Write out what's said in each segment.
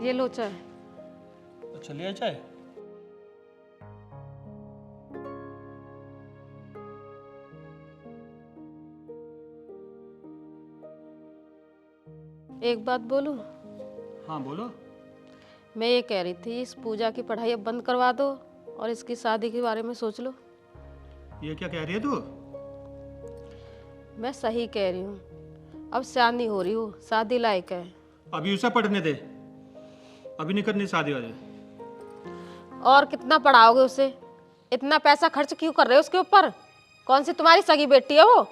ये लो चाय। अच्छा ले चाय। एक बात बोलूं? हाँ बोलो। मैं ये कह रही थी, इस पूजा की पढ़ाई अब बंद करवा दो और इसकी शादी के बारे में सोच लो। ये क्या कह रही है तू? मैं सही कह रही हूँ, अब शादी हो रही हो, शादी लायक है। अभी उसे पढ़ने दे, अभी नहीं करनी शादी वाले। और कितना पढ़ाओगे उसे? इतना पैसा खर्च क्यों कर रहे हो उसके ऊपर? कौन सी तुम्हारी सगी बेटी है वो?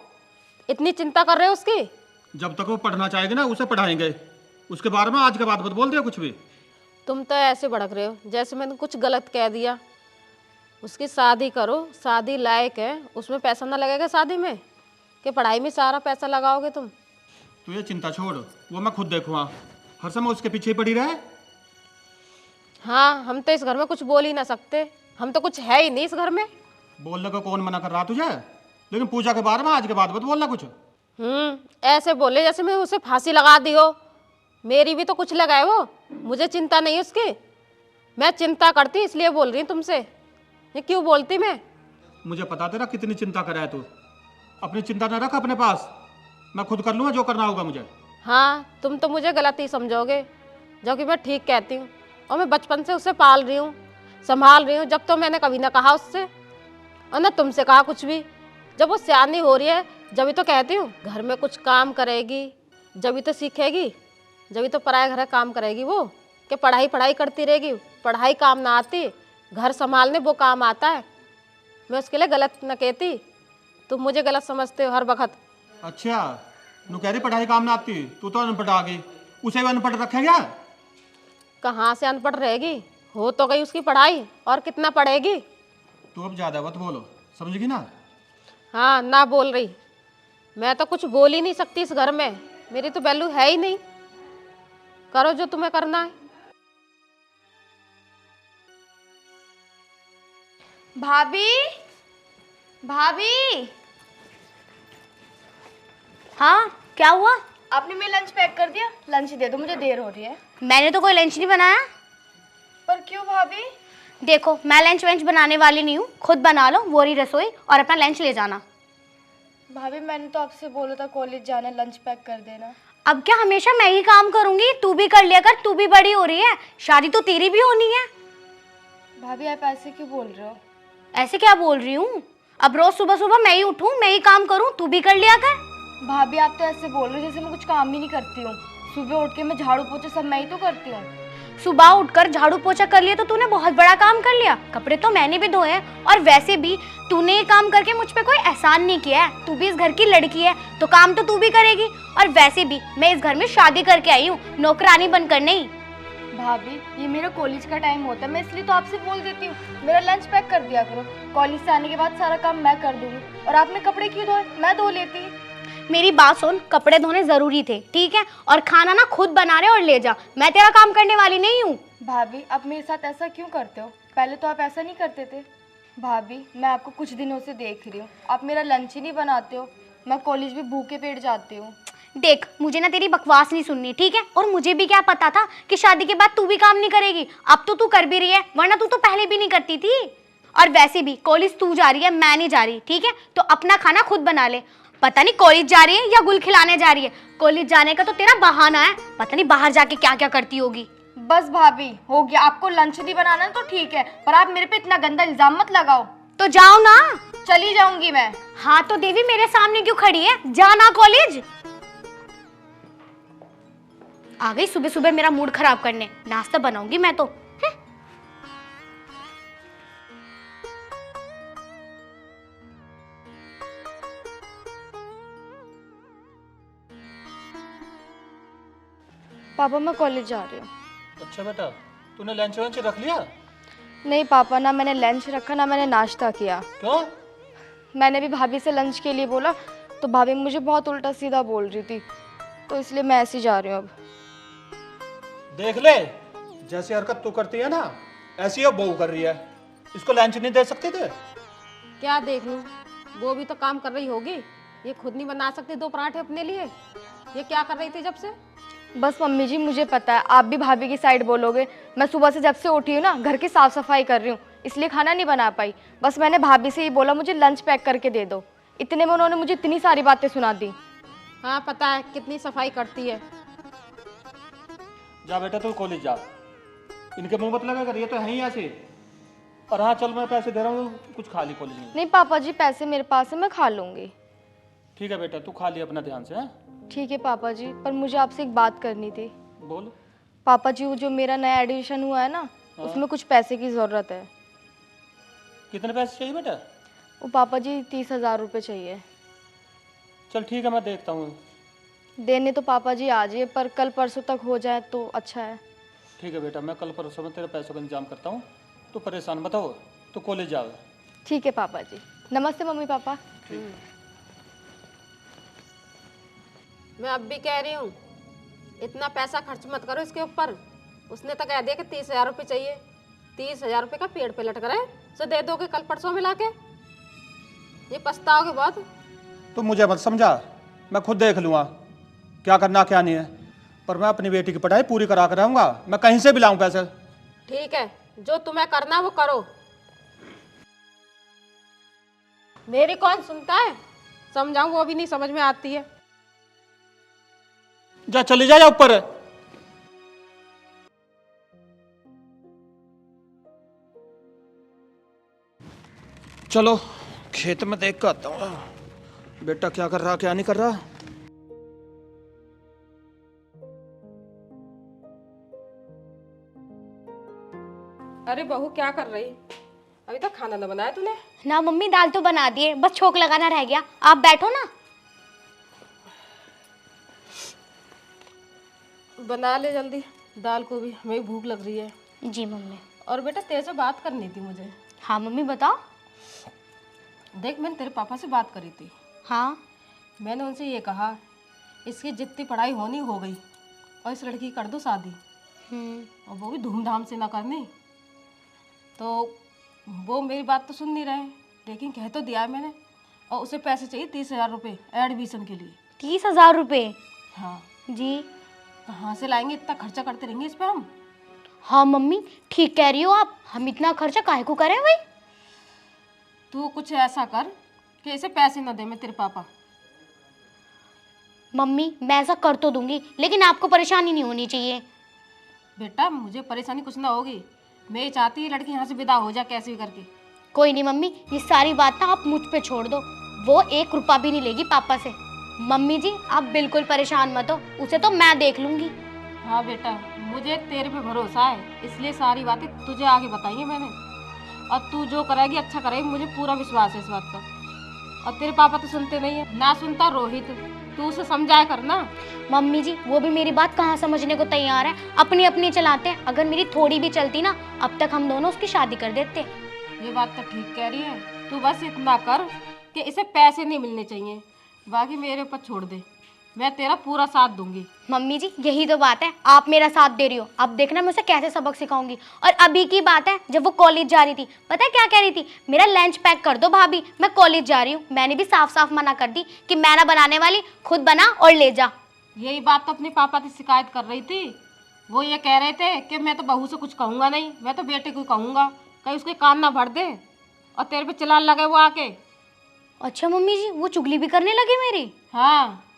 इतनी चिंता कर रहे हो उसकी? जब तक वो पढ़ना चाहेगी ना उसे पढ़ाएंगे, उसके बारे में आज के बाद मत बोल दिया कुछ भी। तुम तो ऐसे भड़क रहे हो जैसे मैंने कुछ गलत कह दिया। उसकी शादी करो, शादी लायक है, उसमें पैसा ना लगेगा शादी में कि पढ़ाई में सारा पैसा लगाओगे तुम? तू ये चिंता छोड़, वो मैं खुद देखूँगा। हर समय उसके पीछे ही पड़ी रहे। हाँ, हम तो इस घर में कुछ बोल ही ना सकते, हम तो कुछ है ही नहीं इस घर में। बोलने को कौन मना कर रहा तुझे, लेकिन पूजा के बारे में आज के बाद मत बोलना कुछ। ऐसे बोले जैसे मैं उसे फांसी लगा दी हो। मेरी भी तो कुछ लगाए वो, मुझे चिंता नहीं उसकी। मैं चिंता करती इसलिए बोल रही हूँ तुमसे। ये क्यों बोलती मैं? मुझे पता तेरा कितनी चिंता कर रहा है तू। अपनी चिंता न रख अपने पास, मैं खुद कर लूँगा जो करना होगा मुझे। हाँ, तुम तो मुझे गलत ही समझोगे, जो कि मैं ठीक कहती हूँ। और मैं बचपन से उसे पाल रही हूँ, संभाल रही हूँ। जब तो मैंने कभी ना कहा उससे और ना तुमसे कहा कुछ भी। जब वो सियानी हो रही है जब तो कहती हूँ घर में कुछ काम करेगी, जब तो सीखेगी, जब तो पराया घर काम करेगी वो, कि पढ़ाई पढ़ाई करती रहेगी। पढ़ाई काम ना आती, घर संभालने वो काम आता है। मैं उसके लिए गलत न कहती, तुम मुझे गलत समझते हो हर वक्त। अच्छा, नू कह रही पढ़ाई काम ना आती, तू तो अनपढ़ आ गई। उसे भी अनपढ़ रखें क्या? कहाँ से अनपढ़ रहेगी? हो तो गई उसकी पढ़ाई, और कितना पढ़ेगी? तू अब ज्यादा मत बोलो, समझेगी ना? हाँ, ना बोल रही। मैं तो कुछ बोल ही नहीं सकती इस घर में, मेरी तो वैल्यू है ही नहीं। करो जो तुम्हें करना है। भाभी, भाभी। हाँ, क्या हुआ? आपने मेरा लंच पैक कर दिया? लंच दे दो, मुझे देर हो रही है। मैंने तो कोई लंच नहीं बनाया। पर क्यों भाभी? देखो, मैं लंच वेंच बनाने वाली नहीं हूँ, खुद बना लो वो रही रसोई और अपना लंच ले जाना। भाभी मैंने तो आपसे बोला था कॉलेज जाना, लंच पैक कर देना। अब क्या हमेशा मैं ही काम करूंगी? तू भी कर लिया कर, तू भी बड़ी हो रही है, शादी तो तेरी भी होनी है। भाभी आप ऐसे क्यों बोल रहे हो? ऐसे क्या बोल रही हूँ? अब रोज सुबह सुबह मैं ही उठूं, मैं ही काम करूं, तू भी कर लिया कर। भाभी आप तो ऐसे बोल रहे हो जैसे मैं कुछ काम ही नहीं करती हूँ। सुबह उठ के मैं झाड़ू पोछा सब मैं ही तो करती हूँ। सुबह उठकर झाड़ू पोछा कर लिया तो तूने बहुत बड़ा काम कर लिया। कपड़े तो मैंने भी धोए हैं, और वैसे भी तूने ये काम करके मुझ पे कोई एहसान नहीं किया है। तू भी इस घर की लड़की है तो काम तो तू भी करेगी। और वैसे भी मैं इस घर में शादी करके आई हूँ, नौकरानी बनकर नहीं। भाभी ये मेरा कॉलेज का टाइम होता है, मैं इसलिए तो आपसे बोल देती हूँ मेरा लंच पैक कर दिया करो। कॉलेज से आने के बाद सारा काम मैं कर दूंगी। और आपने कपड़े क्यों धोए? मैं धो लेती। मेरी बात सुन, कपड़े धोने जरूरी थे, ठीक है? और खाना ना खुद बना रहे और ले जा, मैं तेरा काम करने वाली नहीं हूँ। भाभी आप मेरे साथ ऐसा क्यों करते हो? पहले तो आप ऐसा नहीं करते थे। भाभी मैं आपको कुछ दिनों से देख रही हूँ, आप मेरा लंच ही नहीं बनाते हो। मैं कॉलेज भी भूखे पेट जाती हूँ। देख, मुझे ना तेरी बकवास नहीं सुननी, ठीक है? और मुझे भी क्या पता था कि शादी के बाद तू भी काम नहीं करेगी। अब तो तू कर भी रही है, वरना तू तो पहले भी नहीं करती थी। और वैसे भी कॉलेज तू जा रही है, मैं नहीं जा रही, ठीक है? तो अपना खाना खुद बना ले। पता नहीं कॉलेज जा रही है या गुल खिलाने जा रही है। कॉलेज जाने का तो तेरा बहाना है, पता नहीं बाहर जाके क्या क्या करती होगी। बस भाभी हो गया, आपको लंच नहीं बनाना तो ठीक है, पर आप मेरे पे इतना गंदा इल्जाम मत लगाओ। तो जाओ ना। चली जाऊंगी मैं। हाँ तो देवी, मेरे सामने क्यों खड़ी है? जाना कॉलेज। आ गई सुबह सुबह मेरा मूड खराब करने। नाश्ता बनाऊंगी मैं तो। पापा मैं कॉलेज जा रही हूँ। अच्छा बेटा, तूने लंच वंच रख लिया? नहीं पापा, ना मैंने लंच रखा ना मैंने नाश्ता किया। क्यों? मैंने भी भाभी से लंच के लिए बोला तो भाभी मुझे बहुत उल्टा सीधा बोल रही थी, तो इसलिए मैं ऐसे ही जा रही हूँ अब। देख ले, जैसी हरकत तू करती है ना ऐसी अब बहू कर रही है। इसको लंच नहीं दे सकते थे? क्या देख लूँ, वो भी तो काम कर रही होगी। ये खुद नहीं बना सकती दो पराठे अपने लिए? ये क्या कर रही थी जब से? बस मम्मी जी मुझे पता है आप भी भाभी की साइड बोलोगे। मैं सुबह से जब से उठी हूँ ना घर की साफ़ सफाई कर रही हूँ, इसलिए खाना नहीं बना पाई। बस मैंने भाभी से ही बोला मुझे लंच पैक करके दे दो, इतने में उन्होंने मुझे इतनी सारी बातें सुना दी। हाँ पता है कितनी सफाई करती है। जा बेटा तू कॉलेज जा, इनके मुंह मत लगा कर, ये तो है ही ऐसे। और हाँ चल मैं पैसे दे रहा हूँ, कुछ खा ली कॉलेज में। नहीं पापा जी पैसे मेरे पास है, मैं खा लूँगी। ठीक है बेटा तू खा ली अपना ध्यान से। हाँ ठीक है पापा जी, पर मुझे आपसे एक बात करनी थी। बोल। पापा जी वो जो मेरा नया एडमिशन हुआ है ना, उसमें कुछ पैसे की ज़रूरत है। कितने पैसे चाहिए बेटा? वो पापा जी 30,000 रुपये चाहिए। चल ठीक है मैं देखता हूँ। देने तो पापा जी आ जाइए, पर कल परसों तक हो जाए तो अच्छा है। ठीक है बेटा मैं कल परसों में तेरे पैसों का इंतजाम करता हूँ, तो परेशान मत हो, तो कॉलेज जाओ। ठीक है पापा जी। नमस्ते मम्मी पापा। मैं अब भी कह रही हूँ इतना पैसा खर्च मत करो इसके ऊपर। उसने तो कह दिया कि 30,000 रुपये चाहिए। 30,000 रुपये का पेड़ पे लटक रहा है, सो दे दोगे कल परसों में लाके, ये पछताओगे बहुत। तो मुझे मत समझा, मैं खुद देख लूँगा क्या करना क्या नहीं है, पर मैं अपनी बेटी की पढ़ाई पूरी करा कर रहूँगा। मैं कहीं से भी लाऊं पैसे। ठीक है जो तुम्हें करना वो करो, मेरी कौन सुनता है। समझाऊं वो भी नहीं समझ में आती है। जा चली जा ऊपर। चलो खेत में देख कर आता हूँ बेटा क्या कर रहा क्या नहीं कर रहा। अरे बहू क्या कर रही, अभी तक खाना न बनाया तूने? ना मम्मी दाल तो बना दिए, बस छोंक लगाना रह गया। आप बैठो ना। बना ले जल्दी दाल को भी, हमें भूख लग रही है। जी मम्मी। और बेटा तेरे से बात करनी थी मुझे। हाँ मम्मी बताओ। देख मैंने तेरे पापा से बात करी थी। हाँ। मैंने उनसे ये कहा इसकी जितनी पढ़ाई होनी हो गई, और इस लड़की की कर दो शादी, और वो भी धूमधाम से ना करनी। तो वो मेरी बात तो सुन नहीं रहे, लेकिन कह तो दिया है मैंने। और उसे पैसे चाहिए 30,000 रुपये एडमिशन के लिए। 30,000 रुपये? हाँ जी। कहाँ से लाएंगे, इतना खर्चा करते रहेंगे इस पे हम। हाँ मम्मी ठीक कह रही हो आप, हम इतना खर्चा काहे को करें भाई। तू कुछ ऐसा कर कि इसे पैसे न दे मैं तेरे पापा। मम्मी मैं ऐसा कर तो दूंगी, लेकिन आपको परेशानी नहीं होनी चाहिए। बेटा मुझे परेशानी कुछ ना होगी, मैं ये चाहती है लड़की यहाँ से विदा हो जा कैसे भी करके। कोई नहीं मम्मी, ये सारी बात ना आप मुझ पे छोड़ दो, वो 1 रुपया भी नहीं लेगी पापा से। मम्मी जी आप बिल्कुल परेशान मत हो, उसे तो मैं देख लूंगी। हाँ बेटा मुझे तेरे पे भरोसा है, इसलिए सारी बातें तुझे आगे बताई है मैंने। और तू जो करेगी अच्छा करेगी, मुझे पूरा विश्वास है इस बात का। और तेरे पापा तो सुनते नहीं है, ना सुनता रोहित, तू उसे समझाया कर ना। मम्मी जी वो भी मेरी बात कहाँ समझने को तैयार है, अपनी अपनी चलाते हैं। अगर मेरी थोड़ी भी चलती ना, अब तक हम दोनों उसकी शादी कर देते। ये बात तो ठीक कह रही है, तू बस इतना कर कि इसे पैसे नहीं मिलने चाहिए, बाकी मेरे ऊपर छोड़ दे, मैं तेरा पूरा साथ दूंगी। मम्मी जी यही तो बात है, आप मेरा साथ दे रही हो, अब देखना मैं उसे कैसे सबक सिखाऊंगी। और अभी की बात है, जब वो कॉलेज जा रही थी, पता है क्या कह रही थी, मेरा लंच पैक कर दो भाभी, मैं कॉलेज जा रही हूँ। मैंने भी साफ साफ मना कर दी कि मैं ना बनाने वाली, खुद बना और ले जा। यही बात तो अपने पापा से शिकायत कर रही थी, वो ये कह रहे थे कि मैं तो बहू से कुछ कहूँगा नहीं, मैं तो बेटे को कहूँगा, कहीं उसके कान ना भर दे और तेरे पे चिल्लाने लगे वो आके। अच्छा मम्मी जी वो चुगली भी करने लगी मेरी? हाँ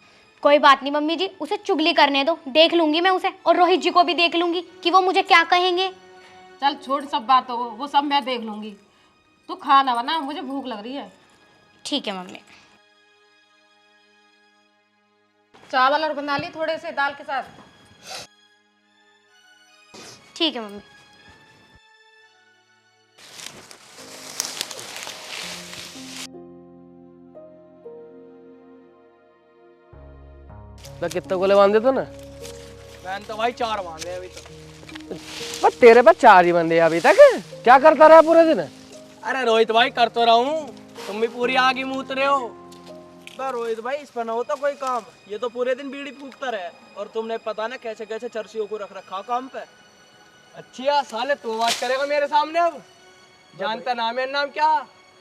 कोई बात नहीं मम्मी जी, उसे चुगली करने दो, देख लूंगी मैं उसे, और रोहित जी को भी देख लूंगी कि वो मुझे क्या कहेंगे। चल छोड़ सब बातों को, वो सब मैं देख लूंगी, तू खाना बना, मुझे भूख लग रही है। ठीक है मम्मी। चावल और बना ली थोड़े से दाल के साथ। ठीक है मम्मी। तो कितने गोले बांधे तो ना? मैंने तो भाई 4 बांधे अभी तक। पर तेरे पास 4 ही बंदे अभी तक, क्या करता रहा पूरे दिन? अरे रोहित भाई कर तो रहा हूँ, तुम भी पूरी आग ही मूत रहे हो। पर रोहित भाई इस पर ना होता कोई काम, ये तो पूरे दिन बीड़ी फूकता रहे, और तुमने पता ना कैसे कैसे चर्सियों को रख रखा काम पे। अच्छा साले तू बात करेगा मेरे सामने अब? जानता नाम है, नाम क्या?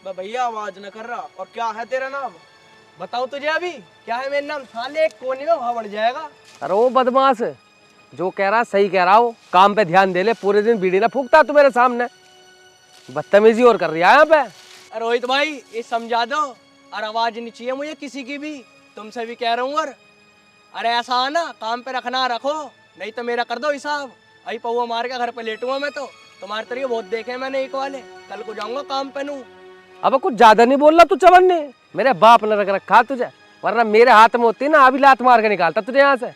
भैया आवाज न कर रहा, और क्या है तेरा नाम? बताऊं तुझे अभी क्या है मेरा नाम, साले एक कोने में वहां बढ़ जाएगा। अरे वो बदमाश जो कह रहा सही कह रहा हो, काम पे ध्यान दे ले, पूरे दिन बीड़ी ना फूकता तू मेरे सामने, बदतमीजी और कर रही है यहाँ पे। अरे रोहित भाई ये समझा दो, और आवाज नहीं चाहिए मुझे किसी की भी, तुमसे भी कह रहा हूँ। और अरे ऐसा आना काम पे रखना रखो, नहीं तो मेरा कर दो हिसाब। अभी पौवा मार के घर पे लेटूंगा मैं तो, तुम्हारे तरीके बहुत देखे मैंने एक वाले, कल को जाऊंगा काम पे नू। अब कुछ ज्यादा नहीं बोल रहा तू चवन ने, मेरे बाप ने रख रखा तुझे, वरना मेरे हाथ में होती ना अभी लात मार के निकालता तुझे यहाँ से।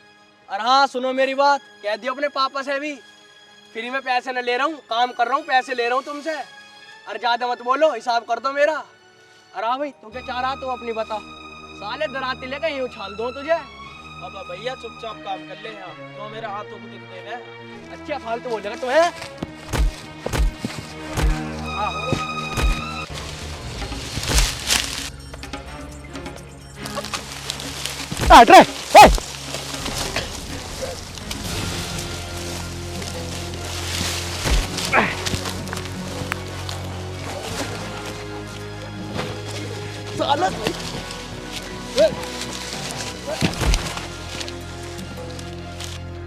और हाँ सुनो मेरी बात, कह दियो अपने पापा से भी, फ्री में पैसे न ले रहा हूँ, काम कर रहा हूँ, पैसे ले रहा हूँ तुमसे। अरे ज्यादा मत बोलो, हिसाब कर दो मेरा। अरे हाँ भाई तू क्या चाह रहा तू अपनी बता, साले दराती लेकर यूँ उछाल दो तुझे। अब भैया चुपचाप काम कर ले यहाँ, तो मेरे हाथों को दिखते हैं। अच्छा फालतू बोलेगा तो है। हट रे, ए!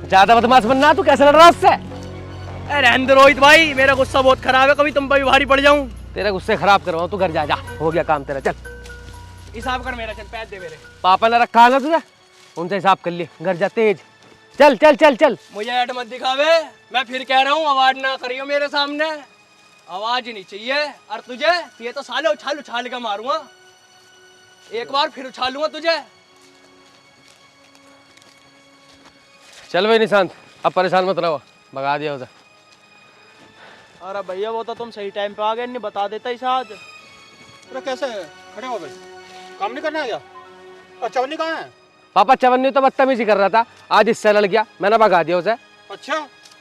ज्यादा बदमाश बनना, तू कैसे लड़ रहा है उससे? अरे रहने रोहित भाई, मेरा गुस्सा बहुत खराब है, कभी तुम पे भी भारी पड़ जाऊं। तेरे गुस्से खराब करवाऊं, तू घर जा, जा हो गया काम तेरा, चल। हिसाब कर मेरा, चल पैसे दे मेरे। पापा ने रखा है ना तुझे, उनसे हिसाब कर लिए, घर जा तेज, चल चल चल चल। मुझे ऐड मत दिखावे, मैं फिर कह रहा हूँ आवाज ना करियो मेरे सामने, आवाज नहीं चाहिए। और तुझे ये तो साले उछाल उछाल के मारूंगा, एक बार फिर उछालूंगा तुझे। चल भाई निशांत, अब परेशान मत रहो, भगा दिया उसे। अरे भैया वो तो तुम सही टाइम पे आ गए, नहीं बता देता इस आज। अरे कैसे खड़े हो गए, काम नहीं करना है क्या? और चवन्नी कहाँ है? पापा चवन्नी तो बदतमीजी कर रहा था, आज इससे लड़ गया, मैंने भगा दिया उसे। अच्छा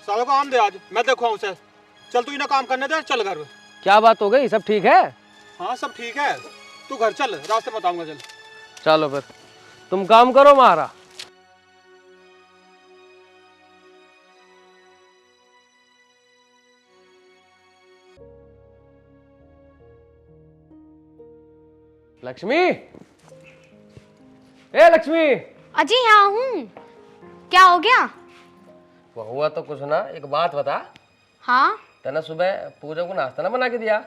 सालों को आम दे आज, मैं देखूँ उसे। चल तू इन्हें काम करने दे, चल घर। क्या बात हो गई, सब ठीक है? हाँ सब ठीक है, तू घर चल, रास्ते बताऊंगा। चल चलो फिर तुम काम करो महारा। लक्ष्मी, ए लक्ष्मी। अजी यहाँ हूँ, क्या हो गया? वो हुआ तो कुछ ना, एक बात बता। हाँ तने सुबह पूजा को नाश्ता ना बना के दिया?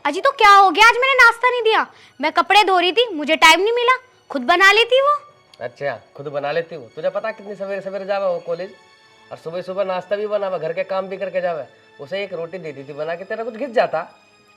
अजी तो क्या हो गया, आज मैंने नाश्ता नहीं दिया, मैं कपड़े धो रही थी, मुझे टाइम नहीं मिला, खुद बना लेती वो। अच्छा खुद बना लेती हूँ, तुझे पता कितनी सवेरे सवेरे जावे वो कॉलेज, और सुबह सुबह नाश्ता भी बनावे, घर के काम भी करके जावे। उसे एक रोटी दे दी थी बना के, तेरा कुछ घिस जाता।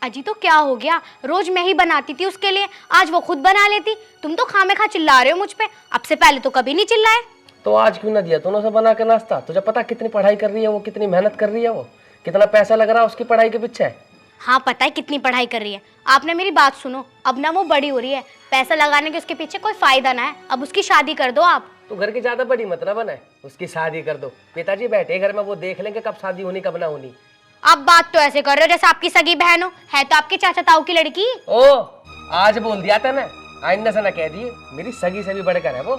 अजी तो क्या हो गया, रोज मैं ही बनाती थी उसके लिए, आज वो खुद बना लेती। तुम तो खामेखा चिल्ला रहे हो मुझ पे, अब से पहले तो कभी नहीं चिल्लाए। तो आज क्यों ना दिया तूने उसे बना के नाश्ता? तुझे पता कितनी पढ़ाई कर रही है वो, कितनी मेहनत कर रही है वो, कितना पैसा लग रहा है उसकी पढ़ाई के पीछे। हाँ पता है कितनी पढ़ाई कर रही है, आपने मेरी बात सुनो, अब ना वो बड़ी हो रही है, पैसा लगाने के उसके पीछे कोई फायदा ना है, अब उसकी शादी कर दो आप। तू घर की ज्यादा बड़ी मत ना बने, उसकी शादी कर दो। पिताजी बैठे घर में, वो देख लेंगे कब शादी होनी कब ना होनी। आप बात तो ऐसे कर रहे हो जैसे आपकी सगी बहन हो, है तो आपके चाचा ताऊ की लड़की। ओ आज बोल दिया था ना, आईने से ना कह दिए, मेरी सगी से भी बढ़कर है वो।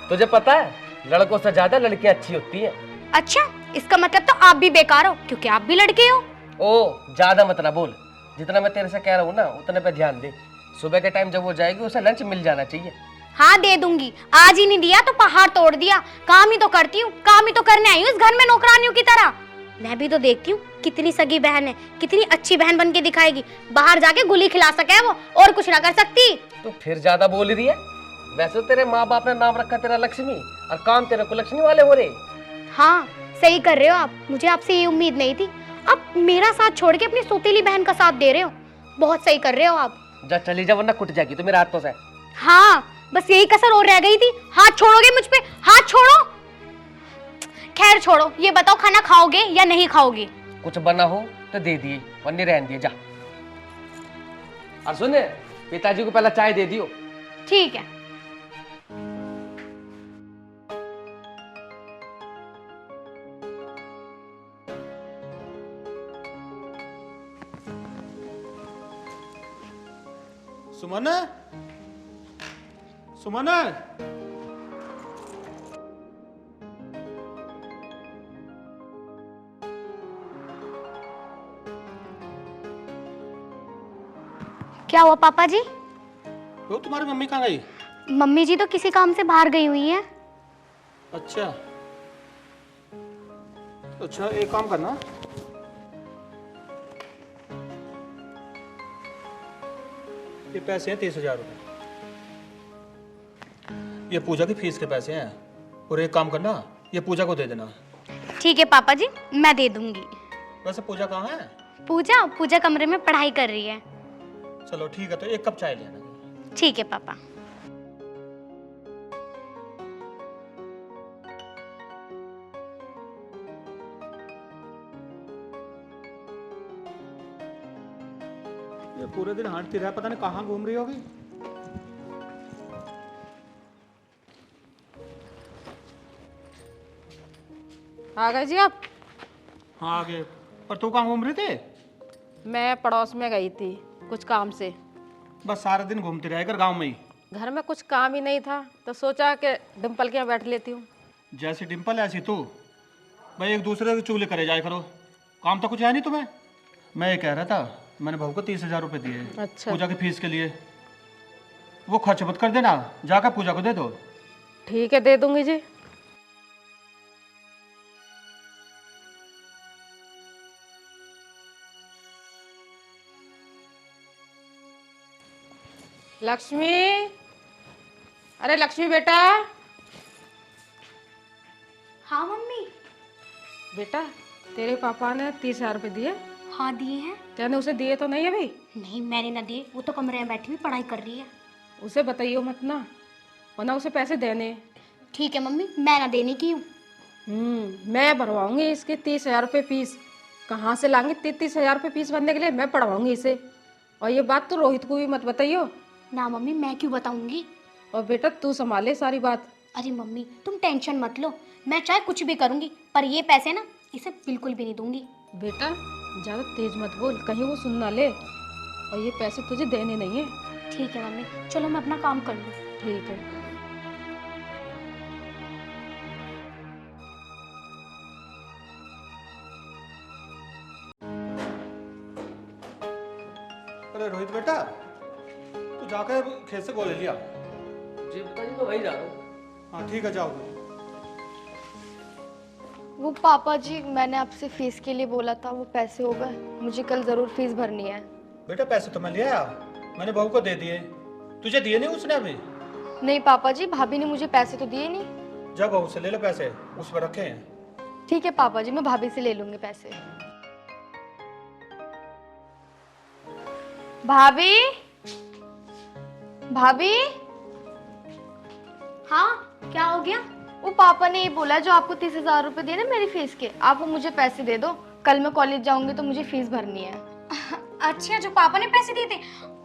तुझे पता है लड़कों से ज्यादा लड़कियां अच्छी होती हैं। अच्छा इसका मतलब तो आप भी बेकार हो, क्योंकि आप भी लड़के हो। ओ ज्यादा मत ना बोल, जितना मैं तेरे से कह रहा हूँ ना उतने पे ध्यान दे। सुबह के टाइम जब वो जाएगी उसे लंच मिल जाना चाहिए। हाँ दे दूंगी, आज ही नहीं दिया तो पहाड़ तोड़ दिया। काम ही तो करती हूँ, काम ही तो करने आई हूँ इस घर में नौकरानियों की तरह। मैं भी तो देखती हूँ कितनी सगी बहन है, कितनी अच्छी बहन बन के दिखाएगी, बाहर जाके गुली खिला सके वो, और कुछ ना कर सकती। तो फिर ज्यादा बोल रही है। वैसे तेरे माँ बाप ने नाम रखा तेरा लक्ष्मी, और काम तेरे को लक्ष्मी वाले हो रहे। हाँ सही कर रहे हो आप, मुझे आपसे ये उम्मीद नहीं थी। आप मेरा साथ छोड़ के अपनी सौतेली बहन का साथ दे रहे हो, बहुत सही कर रहे हो आप। जा चली जा वरना कुट जाएगी तो मेरे हाथों से। हाँ बस यही कसर और रह गई थी, हाथ छोड़ोगे मुझ पे, हाथ छोड़ो। खैर छोड़ो, ये बताओ खाना खाओगे या नहीं खाओगे? कुछ बना हो तो दे दिए, वरने रहने दिए जा। और सुन, पिताजी को पहले चाय दे दियो। ठीक है। सुमन, सुमन, क्या हुआ पापा जी? वो तुम्हारी मम्मी कहाँ गई? मम्मी जी तो किसी काम से बाहर गई हुई है। अच्छा अच्छा, एक काम करना, ये पैसे हैं 30,000 रुपये, ये पूजा की फीस के पैसे हैं। और एक काम करना, ये पूजा को दे देना। ठीक है पापा जी, मैं दे दूंगी। वैसे पूजा कहाँ है? पूजा पूजा कमरे में पढ़ाई कर रही है। चलो ठीक है, तो एक कप चाय लेना। ठीक है पापा। ये पूरे दिन हांटती रहा, पता नहीं कहाँ घूम रही होगी। आ गए जी आप? हाँ आगे, पर तू कहाँ घूम रही थी? मैं पड़ोस में गई थी कुछ काम से। बस सारा दिन घूमती रहा कर गाँव में ही। घर में कुछ काम ही नहीं था तो सोचा कि डिम्पल के यहाँ बैठ लेती हूँ। जैसी डिम्पल ऐसी तू, भाई एक दूसरे के चुगली करे जाए करो, काम तो कुछ है नहीं तुम्हें। मैं ये कह रहा था, मैंने बहू को 30,000 रुपये दिए अच्छा। पूजा की फीस के लिए, वो खर्च मत कर देना, जाकर पूजा को दे दो। ठीक है, दे दूंगी जी। लक्ष्मी, अरे लक्ष्मी बेटा। हाँ मम्मी। बेटा, तेरे पापा ने 30,000 रुपये दिए। हाँ दिए हैं। तेने उसे दिए तो नहीं अभी? नहीं मैंने ना दिए, वो तो कमरे में बैठी हुई पढ़ाई कर रही है। उसे बताइयो मत ना, वरना उसे पैसे देने। ठीक है मम्मी, मैं ना देने की हूँ। मैं भरवाऊंगी इसके 30,000 रुपये फीस। कहाँ से लाएंगे 30,000 रुपये फीस भरने के लिए? मैं पढ़वाऊंगी इसे। और ये बात तो रोहित को भी मत बताइयो। ना मम्मी, मैं क्यों बताऊंगी। और बेटा तू संभाले सारी बात। अरे मम्मी तुम टेंशन मत लो, मैं चाहे कुछ भी करूंगी, पर ये पैसे ना इसे बिल्कुल भी नहीं दूंगी। बेटा ज़्यादा तेज मत बोल, कहीं वो सुन ना ले। और ये पैसे तुझे देने नहीं है। ठीक है मम्मी, चलो मैं अपना काम कर लूँ। ठीक है। अरे रोहित बेटा, तू जाकर खेत से गोले लिया। जी पिताजी, मैं वही जा रहा हूँ। हाँ ठीक है, जाओ। वो पापा जी, मैंने आपसे फीस के लिए बोला था, वो पैसे हो गए। मुझे कल ज़रूर फीस भरनी है। बेटा पैसे तो मैं ले आया, मैंने बहू को दे दिए, तुझे दिए नहीं उसने अभी? नहीं पापा जी, भाभी ने मुझे पैसे तो दिए नहीं। जा बहू से ले लो पैसे, उस पर रखे हैं। ठीक है पापा जी, मैं भाभी से ले लूँगी पैसे। भाभी, भाभी। हाँ क्या हो गया। वो पापा ने ये बोला जो आपको 30,000 रुपये दिए ना मेरी फीस के, आप वो मुझे पैसे दे दो। कल मैं कॉलेज जाऊंगी तो मुझे फीस भरनी है। अच्छा, जो पापा ने पैसे दिए थे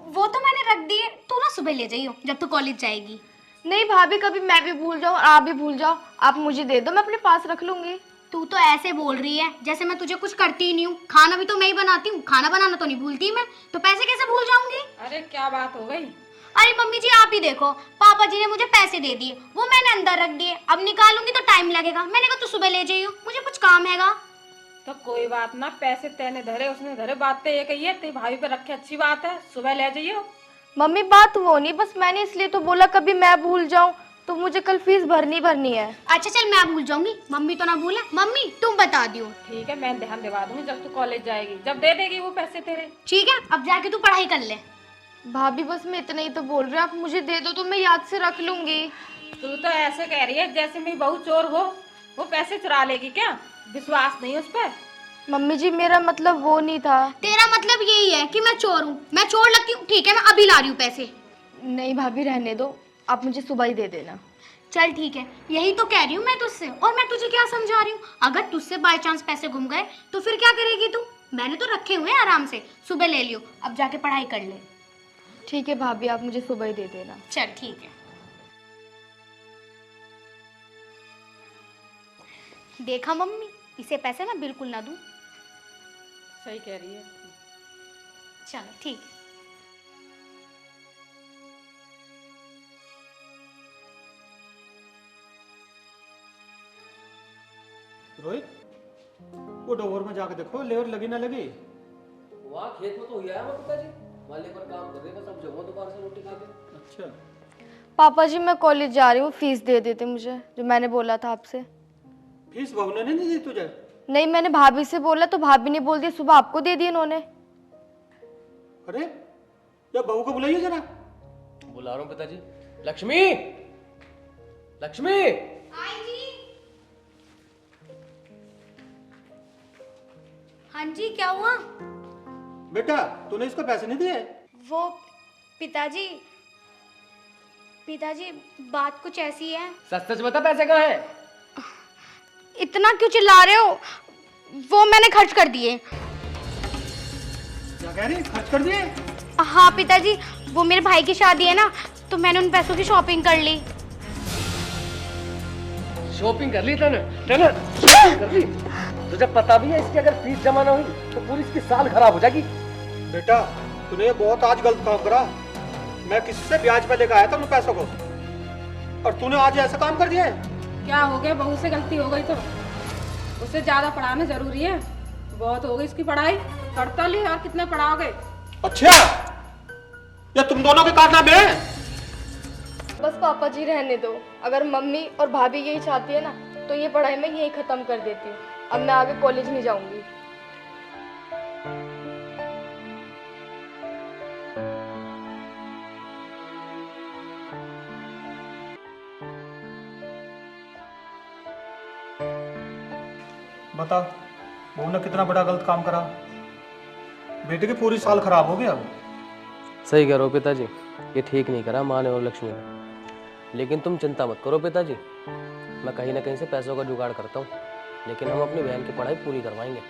वो तो मैंने रख दिए, तू ना सुबह ले जाइयो जब तू कॉलेज जाएगी। नहीं भाभी, कभी मैं भी भूल जाऊँ और आप भी भूल जाओ, आप मुझे दे दो, मैं अपने पास रख लूंगी। तू तो ऐसे बोल रही है जैसे मैं तुझे कुछ करती ही नहीं हूँ। खाना भी तो मैं ही बनाती हूँ, खाना बनाना तो नहीं भूलती मैं, तो पैसे कैसे भूल जाऊंगी। अरे क्या बात हो गई? अरे मम्मी जी आप ही देखो, पापा जी ने मुझे पैसे दे दिए, वो मैंने अंदर रख दिए, अब निकालूंगी तो टाइम लगेगा। मैंने कहा तू सुबह ले जाइयो, मुझे कुछ काम हैगा। तो कोई बात ना, पैसे तेने धरे उसने धरे, बात तो ये कही है, तेरी भाभी पे रखे, अच्छी बात है, सुबह ले जाइयो। मम्मी बात वो नहीं, बस मैंने इसलिए तो बोला कभी मैं भूल जाऊँ तो मुझे कल फीस भरनी है। अच्छा चल मैं भूल जाऊंगी, मम्मी तो ना भूले। मम्मी तुम बता दियो। ठीक है, मैं ध्यान दिवा दूंगी जब तू कॉलेज जाएगी, जब दे देगी वो पैसे तेरे। ठीक है, अब जाके तू पढ़ाई कर ले। भाभी बस मैं इतना ही तो बोल रही हूँ, आप मुझे दे दो तो मैं याद से रख लूंगी। तू तो ऐसे कह रही है जैसे मेरी बहू चोर हो, वो पैसे चुरा लेगी क्या? विश्वास नहीं उस पर? मम्मी जी मेरा मतलब वो नहीं था। तेरा मतलब यही है कि मैं चोर हूँ, मैं चोर लगती हूँ। ठीक है, मैं अभी ला रही हूँ पैसे। नहीं भाभी रहने दो, आप मुझे सुबह ही दे देना। चल ठीक है, यही तो कह रही हूँ मैं तुझसे, और मैं तुझे क्या समझा रही हूँ। अगर तुझसे बाय चांस पैसे गुम गए तो फिर क्या करेगी तू। मैंने तो रखे हुए हैं आराम से, सुबह ले लियो, अब जाके पढ़ाई कर ले। ठीक है भाभी, आप मुझे सुबह ही दे देना। चल ठीक है। देखा मम्मी, इसे पैसे मैं बिल्कुल ना दूं। सही कह रही है। चलो ठीक है। रोहित, वो डोर में जाके देखो लेबर लगी ना लगी। वहाँ खेत में तो हुआ है मैं पिताजी, माले पर काम कर रहे, बस अब जाऊंगा दोबारा से रोटी खा के। अच्छा, पापा जी मैं कॉलेज जा रही हूँ, फीस दे देते मुझे जो मैंने बोला था आपसे। फीस बहू ने नहीं दी तुझे? नहीं, मैंने भाभी से बोला तो भाभी ने बोल दिया, सुबह आपको दे दी उन्होंने। अरे या बहू को बुलाइए जरा। बुला रहा हूँ पिताजी। लक्ष्मी, लक्ष्मी। हाँ जी, क्या हुआ? बेटा तूने इसको पैसे नहीं दिए? वो पिताजी, पिताजी बात कुछ ऐसी है। सच सच बता, पैसे कहाँ हैं? इतना क्यों चिल्ला रहे हो? वो मैंने खर्च कर दिए। क्या कह रही, खर्च कर दिए? हाँ पिताजी, वो मेरे भाई की शादी है ना, तो मैंने उन पैसों की शॉपिंग कर ली। शॉपिंग कर ली तूने? शॉपिंग कर ली? तुझे पता भी है इसकी अगर फीस जमा ना हुई तो पूरी इसकी साल खराब हो जाएगी। बेटा तूने ये बहुत आज गलत काम करा। मैं किसी से ब्याज पे लेकर आया था उन पैसों को, और तूने आज ऐसा काम कर दिया है। क्या हो गया, बहू से गलती हो गई तो उसे ज्यादा पढ़ाना जरूरी है? बहुत हो गई इसकी पढ़ाई, पढ़ता ली और कितने पढ़ाओगे? अच्छा, या तुम दोनों के कारनामे हैं? बस पापा जी रहने दो, अगर मम्मी और भाभी यही चाहती है ना तो ये पढ़ाई मैं यही खत्म कर देती हूँ। अब मैं आगे कॉलेज नहीं जाऊंगी। बता, बहू ने कितना बड़ा गलत काम करा। बेटे की पूरी साल खराब हो गया। सही कह रहे हो पिताजी, ये ठीक नहीं करा माँ ने और लक्ष्मी ने। लेकिन तुम चिंता मत करो पिताजी, मैं कहीं ना कहीं से पैसों का जुगाड़ करता हूँ, लेकिन हम अपनी बहन की पढ़ाई पूरी करवाएंगे।